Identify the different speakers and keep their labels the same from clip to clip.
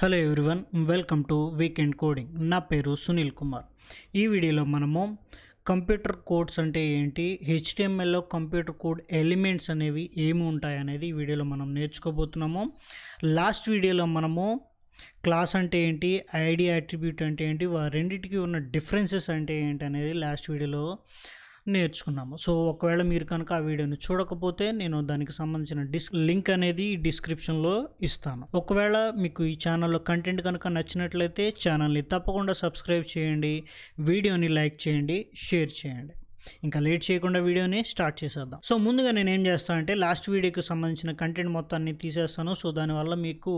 Speaker 1: Hello everyone, welcome to weekend coding. నా పేరు సునీల్ కుమార్. ఈ వీడియోలో మనము కంప్యూటర్ కోడ్స్ అంటే ఏంటి, హెచ్టిఎంఎల్లో కంప్యూటర్ కోడ్ ఎలిమెంట్స్ అనేవి ఏమి ఉంటాయి అనేది ఈ వీడియోలో మనం నేర్చుకోబోతున్నాము. లాస్ట్ వీడియోలో మనము క్లాస్ అంటే ఏంటి, ఐడి అట్రిబ్యూట్ అంటే ఏంటి, రెండింటికి ఉన్న డిఫరెన్సెస్ అంటే ఏంటి అనేది లాస్ట్ వీడియోలో నేర్చుకున్నాము. సో ఒకవేళ మీరు కనుక ఆ వీడియోని చూడకపోతే నేను దానికి సంబంధించిన లింక్ అనేది డిస్క్రిప్షన్లో ఇస్తాను. ఒకవేళ మీకు ఈ ఛానల్లో కంటెంట్ కనుక నచ్చినట్లయితే ఛానల్ని తప్పకుండా సబ్స్క్రైబ్ చేయండి, వీడియోని లైక్ చేయండి, షేర్ చేయండి. ఇంకా లేట్ చేయకుండా వీడియోని స్టార్ట్ చేసేద్దాం. సో ముందుగా నేను ఏం చేస్తాను అంటే లాస్ట్ వీడియోకి సంబంధించిన కంటెంట్ మొత్తాన్ని తీసేస్తాను. సో దానివల్ల మీకు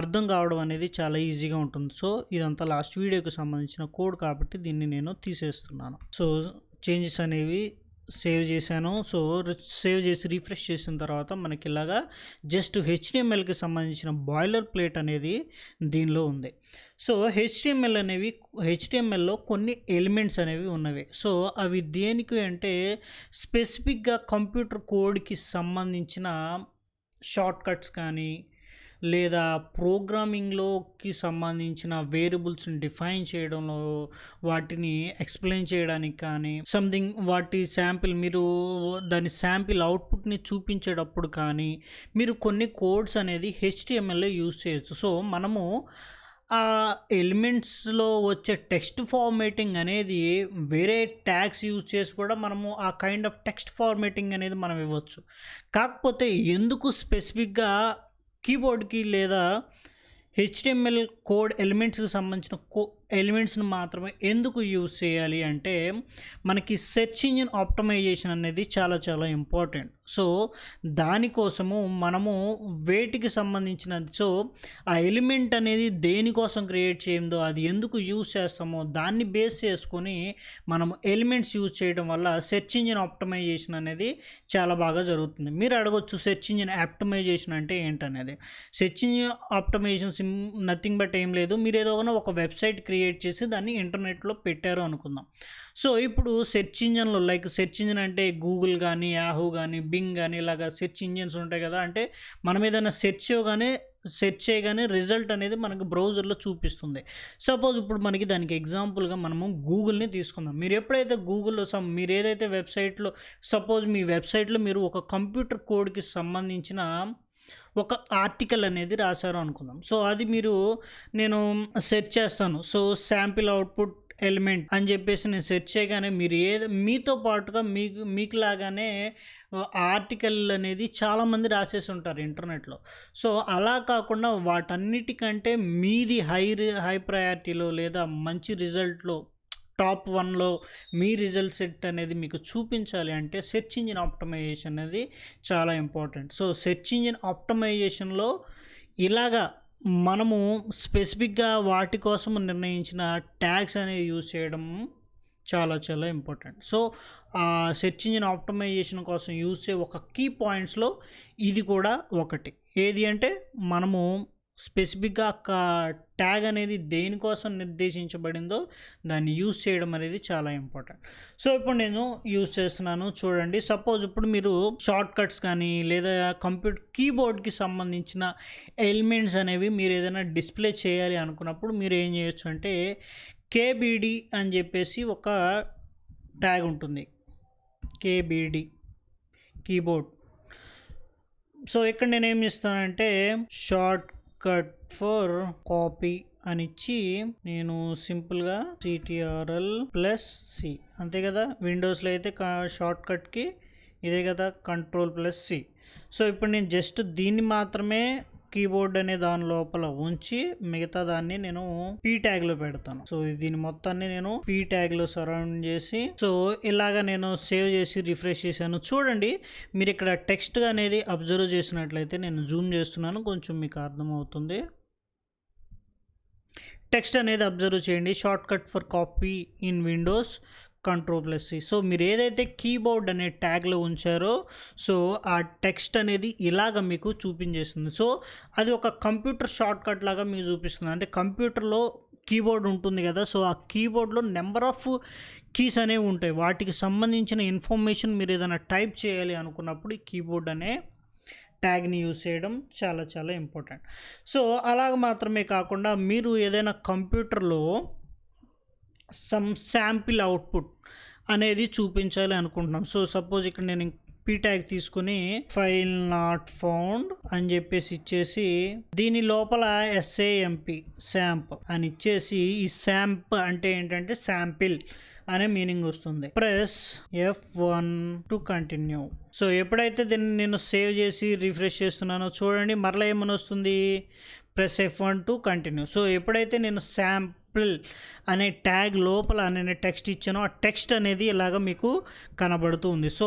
Speaker 1: అర్థం కావడం అనేది చాలా ఈజీగా ఉంటుంది. సో ఇదంతా లాస్ట్ వీడియోకి సంబంధించిన కోడ్ కాబట్టి దీన్ని నేను తీసేస్తున్నాను. సో చేంజెస్ అనేవి సేవ్ చేశాను. సో సేవ్ చేసి రిఫ్రెష్ చేసిన తర్వాత మనకి ఇలాగా జస్ట్ హెచ్టిఎంఎల్కి సంబంధించిన బాయిలర్ ప్లేట్ అనేది దీనిలో ఉంది. సో హెచ్టిఎంఎల్లో కొన్ని ఎలిమెంట్స్ అనేవి ఉన్నవి. సో అవి దేనికి అంటే స్పెసిఫిక్గా కంప్యూటర్ కోడ్కి సంబంధించిన షార్ట్ కట్స్ కానీ లేదా ప్రోగ్రామింగ్లోకి సంబంధించిన వేరియబుల్స్ని డిఫైన్ చేయడంలో, వాటిని ఎక్స్ప్లెయిన్ చేయడానికి కానీ, సంథింగ్ వాటి శాంపిల్ మీరు దాని శాంపిల్ అవుట్పుట్ని చూపించేటప్పుడు కానీ మీరు కొన్ని కోడ్స్ అనేది హెచ్టిఎంఎల్లో యూజ్ చేయొచ్చు. సో మనము ఆ ఎలిమెంట్స్లో వచ్చే టెక్స్ట్ ఫార్మేటింగ్ అనేది వేరే ట్యాగ్స్ యూజ్ చేసి కూడా మనము ఆ కైండ్ ఆఫ్ టెక్స్ట్ ఫార్మేటింగ్ అనేది మనం ఇవ్వచ్చు. కాకపోతే ఎందుకు స్పెసిఫిక్గా కీబోర్డ్కి లేదా హెచ్టిఎంఎల్ కోడ్ ఎలిమెంట్స్కి సంబంధించిన ఎలిమెంట్స్ని మాత్రమే ఎందుకు యూజ్ చేయాలి అంటే మనకి సెర్చ్ ఇంజిన్ ఆప్టిమైజేషన్ అనేది చాలా చాలా ఇంపార్టెంట్. సో దానికోసము మనము వేటికి సంబంధించినది, సో ఆ ఎలిమెంట్ అనేది దేనికోసం క్రియేట్ చేయందో అది ఎందుకు యూజ్ చేస్తామో దాన్ని బేస్ చేసుకొని మనము ఎలిమెంట్స్ యూజ్ చేయడం వల్ల సెర్చ్ ఇంజిన్ ఆప్టిమైజేషన్ అనేది చాలా బాగా జరుగుతుంది. మీరు అడగొచ్చు సెర్చ్ ఇంజిన్ ఆప్టిమైజేషన్ అంటే ఏంటనేది. Search engine optimisation nothing but ఏం లేదు, మీరు ఏదో ఒక వెబ్సైట్ క్రియేట్ చేసి దాన్ని ఇంటర్నెట్లో పెట్టారు అనుకుందాం. సో ఇప్పుడు సెర్చ్ ఇంజిన్లో సెర్చ్ ఇంజిన్ అంటే గూగుల్ కానీ, యాహూ కానీ, బింగ్ కానీ ఇలాగ సెర్చ్ ఇంజిన్స్ ఉంటాయి కదా. అంటే మనం ఏదైనా సెర్చ్ చేయగానే రిజల్ట్ అనేది మనకు బ్రౌజర్లో చూపిస్తుంది. సపోజ్ ఇప్పుడు మనకి దానికి ఎగ్జాంపుల్గా మనము గూగుల్ని తీసుకుందాం. మీరు ఎప్పుడైతే గూగుల్లో మీరు ఏదైతే వెబ్సైట్లో, సపోజ్ మీ వెబ్సైట్లో మీరు ఒక కంప్యూటర్ కోడ్కి సంబంధించిన ఒక ఆర్టికల్ అనేది రాశారు అనుకుందాం. సో అది నేను సెర్చ్ చేస్తాను. సో శాంపిల్ అవుట్పుట్ ఎలిమెంట్ అని చెప్పేసి నేను సెర్చ్ చేయగానే మీరు మీతో పాటుగా మీకు లాగానే ఆర్టికల్ అనేది చాలామంది రాసేసి ఉంటారు ఇంటర్నెట్లో. సో అలా కాకుండా వాటన్నిటికంటే మీది హై ప్రయారిటీలో లేదా మంచి రిజల్ట్లో టాప్ 1లో మీ రిజల్ట్ సెట్ అనేది మీకు చూపించాలి అంటే సెర్చ్ ఇంజిన్ ఆప్టిమైజేషన్ అనేది చాలా ఇంపార్టెంట్. సో సెర్చ్ ఇంజిన్ ఆప్టిమైజేషన్లో ఇలాగా మనము స్పెసిఫిక్గా వాటి కోసం నిర్ణయించిన ట్యాగ్స్ అనేది యూజ్ చేయడం చాలా చాలా ఇంపార్టెంట్. సో ఆ సెర్చ్ ఇంజిన్ ఆప్టిమైజేషన్ కోసం యూజ్ చేసే ఒక కీ పాయింట్స్లో ఇది కూడా ఒకటి. ఏది అంటే మనము స్పెసిఫిక్గా ట్యాగ్ అనేది దేనికోసం నిర్దేశించబడిందో దాన్ని యూజ్ చేయడం అనేది చాలా ఇంపార్టెంట్. సో ఇప్పుడు నేను యూజ్ చేస్తున్నాను చూడండి. సపోజ్ ఇప్పుడు మీరు షార్ట్ కట్స్ కానీ లేదా కంప్యూటర్ కీబోర్డ్కి సంబంధించిన ఎలిమెంట్స్ అనేవి మీరు ఏదైనా డిస్ప్లే చేయాలి అనుకున్నప్పుడు మీరు ఏం చేయొచ్చు అంటే కేబిడి అని చెప్పేసి ఒక ట్యాగ్ ఉంటుంది, కేబిడి కీబోర్డ్. సో ఇక్కడ నేను ఏం చేస్తానంటే షార్ట్ కట్ ఫర్ కాపీ అని ఇచ్చి నేను సింపుల్గా CTRL+C అంతే కదా. విండోస్లో అయితే షార్ట్ కట్కి ఇదే కదా Ctrl+C. సో ఇప్పుడు నేను జస్ట్ దీన్ని మాత్రమే కీబోర్డ్ అనే దాని లోపల ఉంచి మిగతా దాన్ని నేను పీ ట్యాగ్లో పెడతాను. సో దీని మొత్తాన్ని నేను పీ ట్యాగ్లో సరౌండ్ చేసి, సో ఇలాగా నేను సేవ్ చేసి రిఫ్రెష్ చేశాను. చూడండి మీరు ఇక్కడ టెక్స్ట్ అనేది అబ్జర్వ్ చేసినట్లయితే నేను జూమ్ చేస్తున్నాను, కొంచెం మీకు అర్థమవుతుంది. టెక్స్ట్ అనేది అబ్జర్వ్ చేయండి, short cut for copy in Windows Ctrl+C. So మీరు ఏదైతే కీబోర్డ్ అనే ట్యాగ్లో ఉంచారో సో ఆ టెక్స్ట్ అనేది ఇలాగ మీకు చూపించేస్తుంది. సో అది ఒక కంప్యూటర్ షార్ట్ కట్ లాగా మీకు చూపిస్తుంది. అంటే కంప్యూటర్లో కీబోర్డ్ ఉంటుంది కదా, సో ఆ కీబోర్డ్లో నెంబర్ ఆఫ్ కీస్ అనేవి ఉంటాయి. వాటికి సంబంధించిన ఇన్ఫర్మేషన్ మీరు ఏదైనా టైప్ చేయాలి అనుకున్నప్పుడు ఈ కీబోర్డ్ అనే ట్యాగ్ని యూజ్ చేయడం చాలా చాలా ఇంపార్టెంట్. సో అలాగ మాత్రమే కాకుండా మీరు ఏదైనా కంప్యూటర్లో శాంపిల్ అవుట్పుట్ అనేది చూపించాలి అనుకుంటున్నాం. సో సపోజ్ ఇక్కడ నేను పీ ట్యాగ్ తీసుకుని ఫైల్ నాట్ ఫౌండ్ అని చెప్పేసి ఇచ్చేసి దీని లోపల శాంప్ అని ఇచ్చేసి, ఈ శాంప్ అంటే ఏంటంటే శాంపిల్ అనే మీనింగ్ వస్తుంది. Press F1 to continue. So ఎప్పుడైతే దీన్ని నేను సేవ్ చేసి రిఫ్రెష్ చేస్తున్నానో చూడండి, మరలా ఏమని వస్తుంది, press F1 to continue. So ఎప్పుడైతే నేను శాంపిల్ అనే ట్యాగ్ లోపల నేను టెక్స్ట్ ఇచ్చానో ఆ టెక్స్ట్ అనేది ఇలాగ మీకు కనబడుతూ ఉంది. సో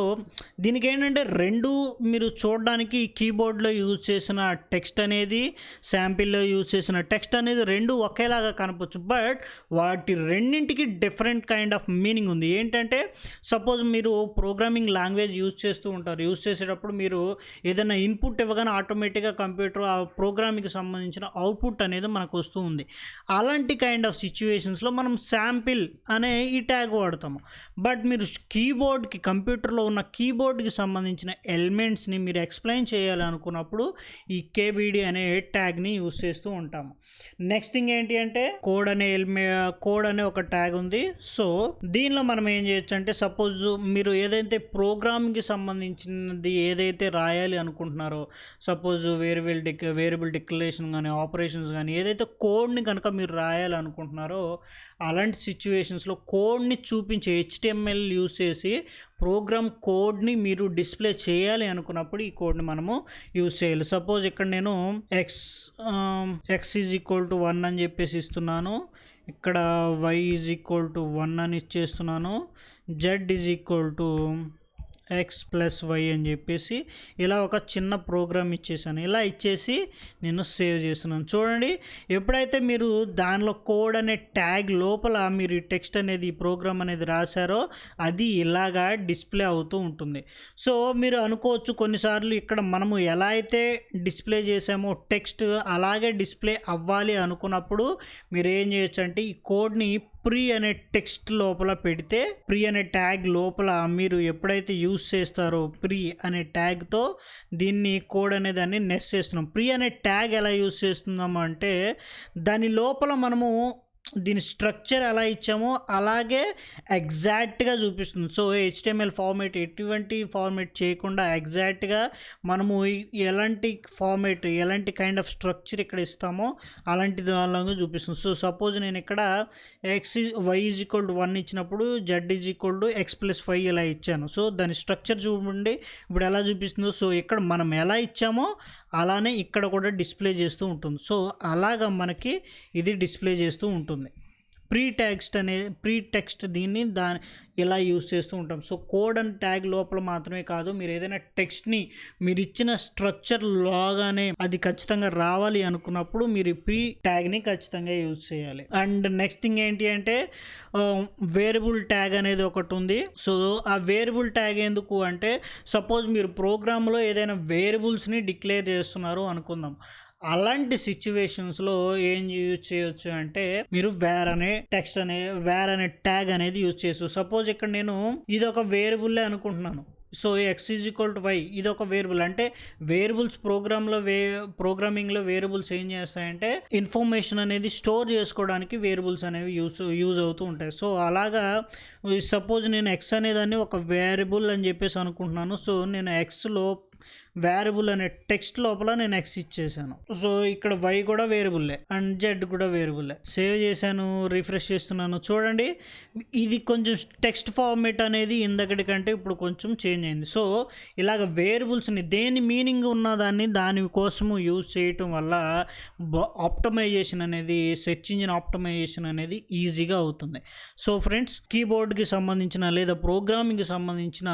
Speaker 1: దీనికి ఏంటంటే రెండు మీరు చూడడానికి కీబోర్డ్లో యూజ్ చేసిన టెక్స్ట్ అనేది, శాంపిల్లో యూజ్ చేసిన టెక్స్ట్ అనేది రెండు ఒకేలాగా కనపచ్చు. బట్ వాటి రెండింటికి డిఫరెంట్ కైండ్ ఆఫ్ మీనింగ్ ఉంది. ఏంటంటే సపోజ్ మీరు ప్రోగ్రామింగ్ లాంగ్వేజ్ యూజ్ చేస్తూ ఉంటారు. యూజ్ చేసేటప్పుడు మీరు ఏదైనా ఇన్పుట్ ఇవ్వగానే ఆటోమేటిక్గా కంప్యూటర్ ఆ ప్రోగ్రామింగ్కి సంబంధించిన అవుట్పుట్ అనేది మనకు వస్తూ ఉంది. అలాంటి కైండ్ ఆఫ్ సిచ్యువేషన్స్లో మనం శాంపిల్ అనే ఈ ట్యాగ్ వాడతాము. బట్ మీరు కీబోర్డ్కి, కంప్యూటర్లో ఉన్న కీబోర్డ్కి సంబంధించిన ఎలిమెంట్స్ని మీరు ఎక్స్ప్లెయిన్ చేయాలి అనుకున్నప్పుడు ఈ కేబిడి అనే ట్యాగ్ని యూజ్ చేస్తూ ఉంటాము. నెక్స్ట్ థింగ్ ఏంటి అంటే కోడ్ అనే ఒక ట్యాగ్ ఉంది. సో దీనిలో మనం ఏం చేయొచ్చు అంటే సపోజ్ మీరు ఏదైతే ప్రోగ్రామ్కి సంబంధించినది ఏదైతే రాయాలి అనుకుంటున్నారో, సపోజ్ వేరియబుల్ డిక్లరేషన్ కానీ ఆపరేషన్స్ కానీ ఏదైతే కోడ్ని కనుక మీరు రాయాలి అనుకుంటున్నారో అలాంటి సిచ్యువేషన్స్లో కోడ్ని చూపించే HTML యూజ్ చేసి ప్రోగ్రామ్ కోడ్ని మీరు డిస్ప్లే చేయాలి అనుకున్నప్పుడు ఈ కోడ్ని మనము యూజ్ చేయాలి. సపోజ్ ఇక్కడ నేను x ఈజ్ ఈక్వల్ టు 1 అని చెప్పేసి ఇస్తున్నాను, ఇక్కడ y ఈజ్ ఈక్వల్ టు 1 అని ఇచ్చేస్తున్నాను, z is equal to x plus y అని చెప్పేసి ఇలా ఒక చిన్న ప్రోగ్రామ్ ఇచ్చేసాను. ఇలా ఇచ్చేసి నేను సేవ్ చేస్తున్నాను. చూడండి, ఎప్పుడైతే మీరు దానిలో కోడ్ అనే ట్యాగ్ లోపల మీరు ఈ టెక్స్ట్ అనేది, ఈ ప్రోగ్రామ్ అనేది రాశారో అది ఇలాగా డిస్ప్లే అవుతూ ఉంటుంది. సో మీరు అనుకోవచ్చు కొన్నిసార్లు ఇక్కడ మనము ఎలా అయితే డిస్ప్లే చేసామో టెక్స్ట్ అలాగే డిస్ప్లే అవ్వాలి అనుకున్నప్పుడు మీరు ఏం చేయొచ్చు అంటే ఈ కోడ్ని ప్రీ అనే టెక్స్ట్ లోపల పెడితే, ప్రీ అనే ట్యాగ్ లోపల మీరు ఎప్పుడైతే యూజ్ చేస్తారో ప్రీ అనే ట్యాగ్తో దీన్ని కోడ్ అనే దాన్ని నెస్ట్ చేస్తున్నాం. ప్రీ అనే ట్యాగ్ ఎలా యూజ్ చేస్తున్నాము అంటే దాని లోపల మనము దీని స్ట్రక్చర్ ఎలా ఇచ్చామో అలాగే ఎగ్జాక్ట్గా చూపిస్తుంది. సో HTML ఫార్మేట్ ఎటువంటి ఫార్మేట్ చేయకుండా ఎగ్జాక్ట్గా మనము ఎలాంటి కైండ్ ఆఫ్ స్ట్రక్చర్ ఇక్కడ ఇస్తామో అలాంటి దానిలాగా చూపిస్తుంది. సో సపోజ్ నేను ఇక్కడ y ఈజ్ ఈక్వల్ టు 1 ఇచ్చినప్పుడు z is equal to x plus 5 ఇలా ఇచ్చాను. సో దాని స్ట్రక్చర్ చూడండి ఇప్పుడు ఎలా చూపిస్తుందో. సో ఇక్కడ మనం ఎలా ఇచ్చామో అలానే ఇక్కడ కూడా డిస్ప్లే చేస్తూ ఉంటుంది. సో అలాగా మనకి ఇది డిస్ప్లే చేస్తూ ఉంటుంది. ప్రీ టెక్స్ట్ దీన్ని ఇలా యూజ్ చేస్తూ ఉంటాం. సో కోడ్ అండ్ ట్యాగ్ లోపల మాత్రమే కాదు, మీరు ఏదైనా టెక్స్ట్ని మీరు ఇచ్చిన స్ట్రక్చర్ లాగానే అది ఖచ్చితంగా రావాలి అనుకున్నప్పుడు మీరు ప్రీ ట్యాగ్ని ఖచ్చితంగా యూజ్ చేయాలి. అండ్ నెక్స్ట్ థింగ్ ఏంటి అంటే వేరియబుల్ ట్యాగ్ అనేది ఒకటి ఉంది. సో ఆ వేరియబుల్ ట్యాగ్ ఎందుకు అంటే సపోజ్ మీరు ప్రోగ్రాంలో ఏదైనా వేరియబుల్స్ని డిక్లేర్ చేస్తున్నారు అనుకుందాం. అలాంటి సిచ్యువేషన్స్లో ఏం యూజ్ చేయొచ్చు అంటే మీరు వేర్ అనే ట్యాగ్ అనేది యూజ్ చేయొచ్చు. సపోజ్ ఇక్కడ నేను ఇది ఒక వేరియబుల్లే అనుకుంటున్నాను. So x is equal to y ఇది ఒక వేరియబుల్. అంటే వేరియబుల్స్ ప్రోగ్రామింగ్లో వేరియబుల్స్ ఏం చేస్తాయంటే ఇన్ఫర్మేషన్ అనేది స్టోర్ చేసుకోవడానికి వేరియబుల్స్ అనేవి యూజ్ అవుతూ ఉంటాయి. సో అలాగా సపోజ్ నేను x అనేదాన్ని ఒక వేరియబుల్ అని చెప్పేసి అనుకుంటున్నాను. సో నేను xలో వేరియబుల్ అనే టెక్స్ట్ లోపల నేను x ఇచ్చేసాను. సో ఇక్కడ y కూడా వేరియబుల్లే అండ్ z కూడా వేరియబుల్లే. సేవ్ చేశాను, రిఫ్రెష్ చేస్తున్నాను. చూడండి, ఇది కొంచెం టెక్స్ట్ ఫార్మేట్ అనేది ఇందకటి కంటే ఇప్పుడు కొంచెం చేంజ్ అయింది. సో ఇలాగ వేరియబుల్స్ని దేని మీనింగ్ ఉన్నదాన్ని దానికోసము యూజ్ చేయటం వల్ల ఆప్టమైజేషన్ అనేది, సెర్చ్ ఇంజిన్ ఆప్టమైజేషన్ అనేది ఈజీగా అవుతుంది. సో ఫ్రెండ్స్, కీబోర్డ్కి సంబంధించిన లేదా ప్రోగ్రామింగ్కి సంబంధించిన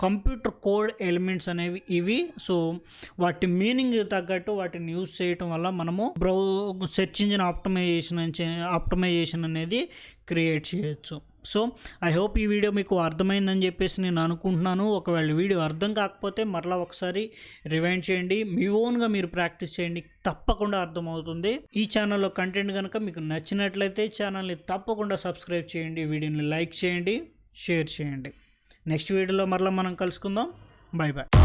Speaker 1: కంప్యూటర్ కోడ్ ఎలిమెంట్స్ అనేవి ఇవి. వాటి మీనింగ్ తగ్గట్టు వాటిని యూజ్ చేయటం వల్ల మనము సెర్చ్ ఇంజిన్ ఆప్టమైజేషన్ అనేది క్రియేట్ చేయొచ్చు. సో ఐ హోప్ ఈ వీడియో మీకు అర్థమైందని చెప్పేసి నేను అనుకుంటున్నాను. ఒకవేళ వీడియో అర్థం కాకపోతే మరలా ఒకసారి రివైండ్ చేయండి, మీ ఓన్గా మీరు ప్రాక్టీస్ చేయండి, తప్పకుండా అర్థమవుతుంది. ఈ ఛానల్లో కంటెంట్ కనుక మీకు నచ్చినట్లయితే ఛానల్ని తప్పకుండా సబ్స్క్రైబ్ చేయండి, వీడియోని లైక్ చేయండి, షేర్ చేయండి. నెక్స్ట్ వీడియోలో మరలా మనం కలుసుకుందాం. Bye bye.